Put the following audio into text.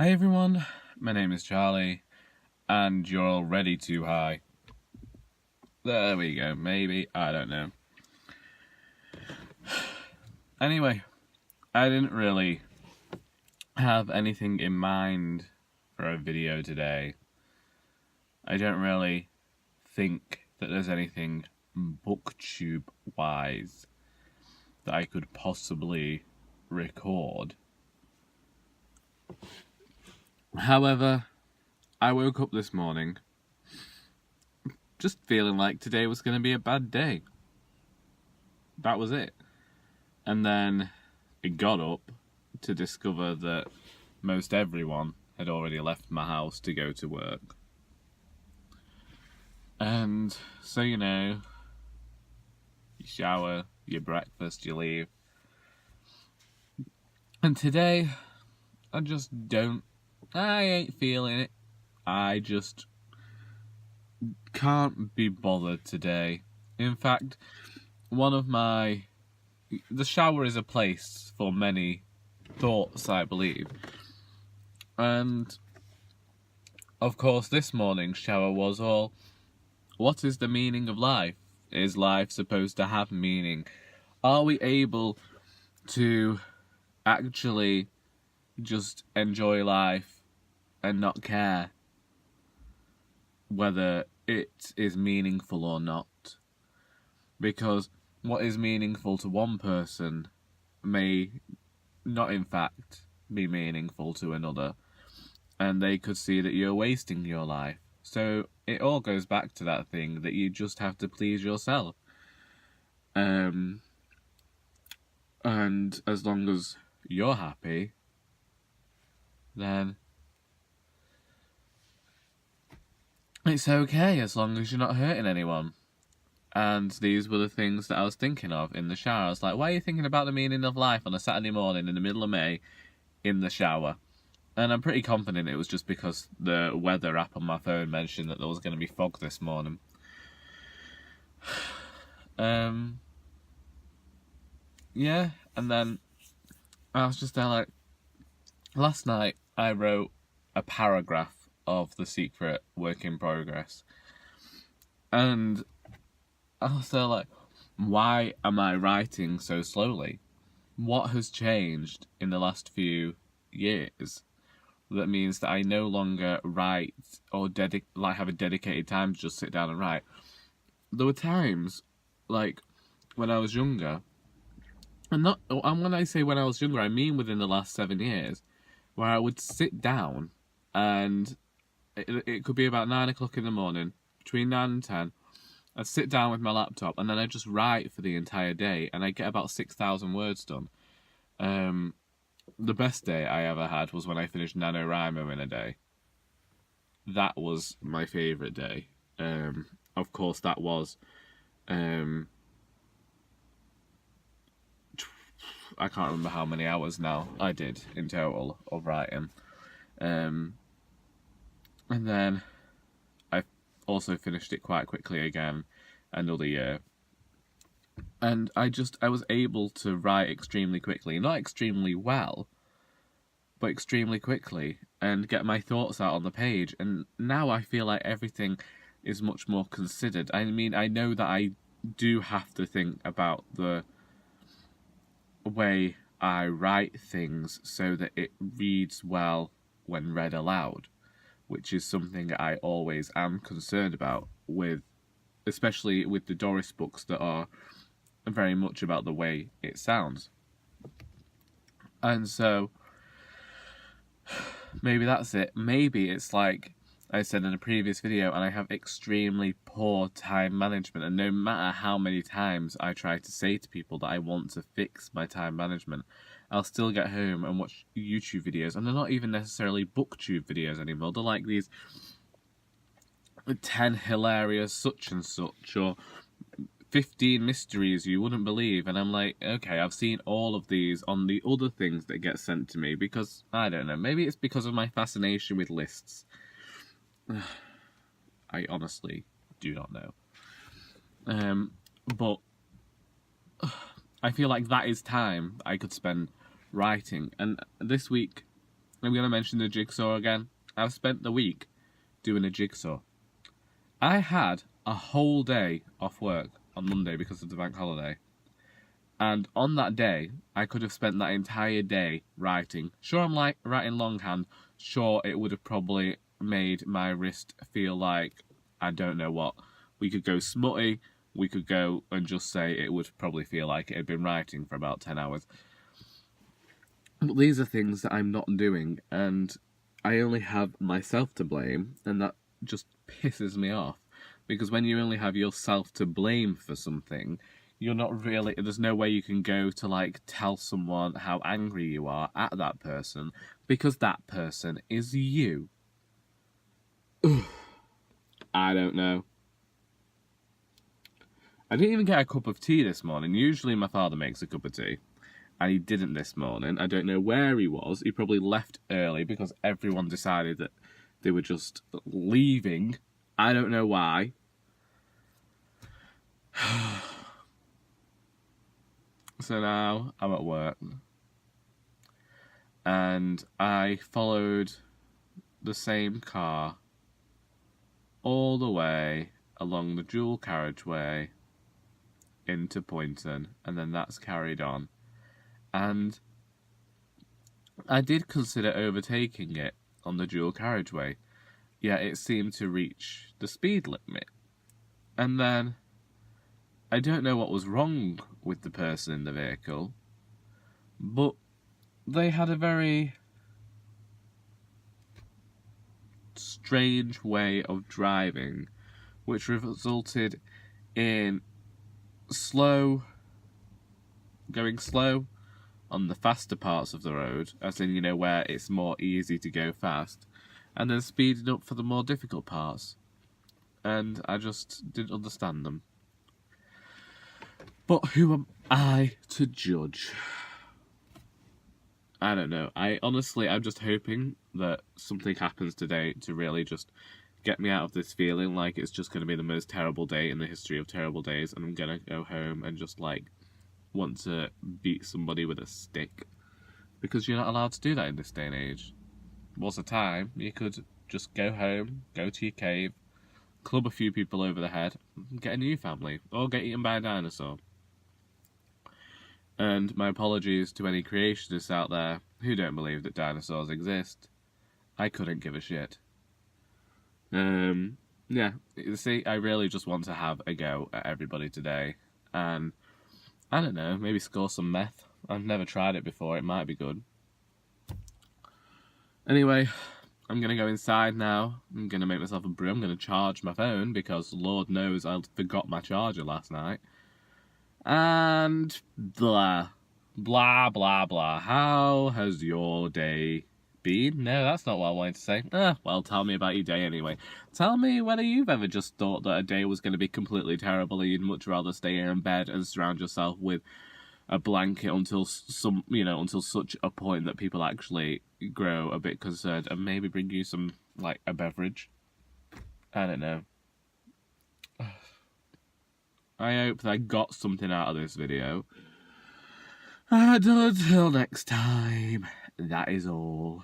Hi everyone, my name is Charlie, and you're already too high. There we go, maybe, I don't know. Anyway, I didn't really have anything in mind for a video today. I don't really think that there's anything booktube-wise that I could possibly record. However, I woke up this morning just feeling like today was going to be a bad day. That was it. And then it got up to discover that most everyone had already left my house to go to work. And so, you shower, your breakfast, you leave. And today, I ain't feeling it. I just can't be bothered today. In fact, the shower is a place for many thoughts, I believe. And, of course, this morning's shower was all, what is the meaning of life? Is life supposed to have meaning? Are we able to actually just enjoy life and not care whether it is meaningful or not? Because what is meaningful to one person may not in fact be meaningful to another, and they could see that you're wasting your life. So it all goes back to that thing that you just have to please yourself. And as long as you're happy, then it's okay, as long as you're not hurting anyone. And these were the things that I was thinking of in the shower. I was like, why are you thinking about the meaning of life on a Saturday morning in the middle of May in the shower? And I'm pretty confident it was just because the weather app on my phone mentioned that there was going to be fog this morning. Yeah, and then I was just there like, last night I wrote a paragraph of The Secret Work in Progress. And I was there like, why am I writing so slowly? What has changed in the last few years that means that I no longer write or have a dedicated time to just sit down and write? There were times, like when I was younger, and when I say when I was younger, I mean within the last 7 years, where I would sit down and it could be about 9 o'clock in the morning, between 9 and 10. I'd sit down with my laptop and then I'd just write for the entire day, and I'd get about 6,000 words done. The best day I ever had was when I finished NaNoWriMo in a day. That was my favourite day. Of course, that was... I can't remember how many hours now I did in total of writing. And then I also finished it quite quickly again, another year. And I was able to write extremely quickly. Not extremely well, but extremely quickly, and get my thoughts out on the page. And now I feel like everything is much more considered. I mean, I know that I do have to think about the way I write things so that it reads well when read aloud, which is something I always am concerned about, especially with the Doris books that are very much about the way it sounds. And so maybe that's it. Maybe it's like I said in a previous video, and I have extremely poor time management, and no matter how many times I try to say to people that I want to fix my time management, I'll still get home and watch YouTube videos, and they're not even necessarily booktube videos anymore. They're like these 10 hilarious such and such, or 15 mysteries you wouldn't believe, and I'm like, okay, I've seen all of these on the other things that get sent to me, because, I don't know, maybe it's because of my fascination with lists. I honestly do not know. But I feel like that is time I could spend writing, and this week I'm going to mention the jigsaw again. I've spent the week doing a jigsaw. I had a whole day off work on Monday because of the bank holiday. And on that day, I could have spent that entire day writing. Sure, I'm like writing longhand. Sure, it would have probably made my wrist feel like, I don't know what. We could go smutty. We could go and just say it would probably feel like it had been writing for about 10 hours. But these are things that I'm not doing, and I only have myself to blame, and that just pisses me off. Because when you only have yourself to blame for something, you're not really... There's no way you can go to, like, tell someone how angry you are at that person, because that person is you. I don't know. I didn't even get a cup of tea this morning. Usually my father makes a cup of tea. And he didn't this morning. I don't know where he was. He probably left early because everyone decided that they were just leaving. I don't know why. So now I'm at work. And I followed the same car all the way along the dual carriageway into Poynton. And then that's carried on. And I did consider overtaking it on the dual carriageway, yet it seemed to reach the speed limit. And then I don't know what was wrong with the person in the vehicle, but they had a very strange way of driving, which resulted in going slow on the faster parts of the road, as in, you know, where it's more easy to go fast, and then speeding up for the more difficult parts. And I just didn't understand them. But who am I to judge? I don't know. I'm just hoping that something happens today to really just get me out of this feeling like it's just going to be the most terrible day in the history of terrible days, and I'm going to go home and just, like, want to beat somebody with a stick, because you're not allowed to do that in this day and age. Was a time you could just go home, go to your cave, club a few people over the head, get a new family, or get eaten by a dinosaur. And my apologies to any creationists out there who don't believe that dinosaurs exist. I couldn't give a shit. Yeah, you see, I really just want to have a go at everybody today, and I don't know, maybe score some meth. I've never tried it before, it might be good. Anyway, I'm going to go inside now. I'm going to make myself a brew. I'm going to charge my phone because Lord knows I forgot my charger last night. And blah, blah, blah, blah. How has your day been? No, that's not what I wanted to say. Well, tell me about your day anyway. Tell me whether you've ever just thought that a day was going to be completely terrible and you'd much rather stay in bed and surround yourself with a blanket until such a point that people actually grow a bit concerned and maybe bring you some, like, a beverage. I don't know. I hope that I got something out of this video. And until next time, that is all.